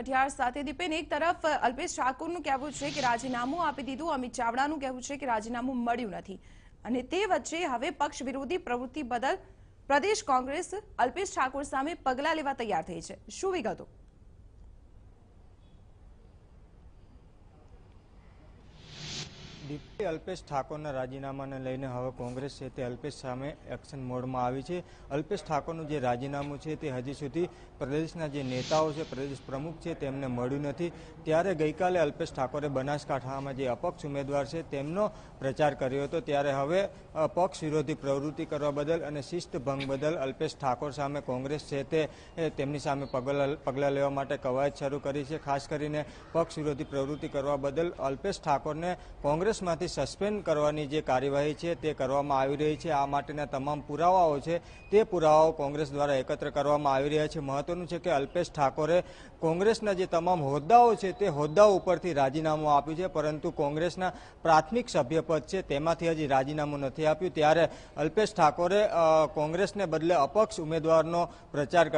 કઠિયાર સાથે દીપેન, એક તરફ અલ્પેશ ઠાકોરનું કહેવું છે કે રાજીનામું આપી દીધું, અમિત ચાવડાનું કહેવું છે કે રાજીનામું મળ્યું નથી, અને તે વચ્ચે હવે પક્ષ વિરોધી પ્રવૃત્તિ બદલ પ્રદેશ કોંગ્રેસ અલ્પેશ ઠાકોર સામે પગલાં લેવા તૈયાર થઈ છે. શું વિગતો? અલ્પેશ ઠાકોરના રાજીનામાને લઈને હવે કોંગ્રેસ છે તે અલ્પેશ સામે એક્શન મોડમાં આવી છે. અલ્પેશ ઠાકોરનું જે રાજીનામું છે તે હજી સુધી પ્રદેશના જે નેતાઓ છે, પ્રદેશ પ્રમુખ છે, તેમને મળ્યું નથી. ત્યારે ગઈકાલે અલ્પેશ ઠાકોરે બનાસકાંઠામાં જે અપક્ષ ઉમેદવાર છે તેમનો પ્રચાર કર્યો હતો. ત્યારે હવે પક્ષ વિરોધી પ્રવૃત્તિ કરવા બદલ અને શિસ્ત ભંગ બદલ અલ્પેશ ઠાકોર સામે કોંગ્રેસ છે તે તેમની સામે પગલાં લેવા માટે કવાયત શરૂ કરી છે. ખાસ કરીને પક્ષ વિરોધી પ્રવૃત્તિ કરવા બદલ અલ્પેશ ઠાકોરને કોંગ્રેસમાંથી સસ્પેન્ડ કરવાની જે કાર્યવાહી છે તે કરવામાં આવી રહી છે. આ માટેના તમામ પુરાવાઓ છે તે પુરાવાઓ કોંગ્રેસ દ્વારા એકત્ર કરવામાં આવી રહ્યા છે. મહત્વનું છે કે અલ્પેશ ઠાકોરે કોંગ્રેસના જે તમામ હોદ્દાઓ છે તે હોદ્દાઓ ઉપરથી રાજીનામું આપ્યું છે, પરંતુ કોંગ્રેસના પ્રાથમિક સભ્યપદ છે તેમાંથી હજી રાજીનામું નથી આપ્યું. ત્યારે અલ્પેશ ઠાકોરે કોંગ્રેસને બદલે અપક્ષ ઉમેદવારનો પ્રચાર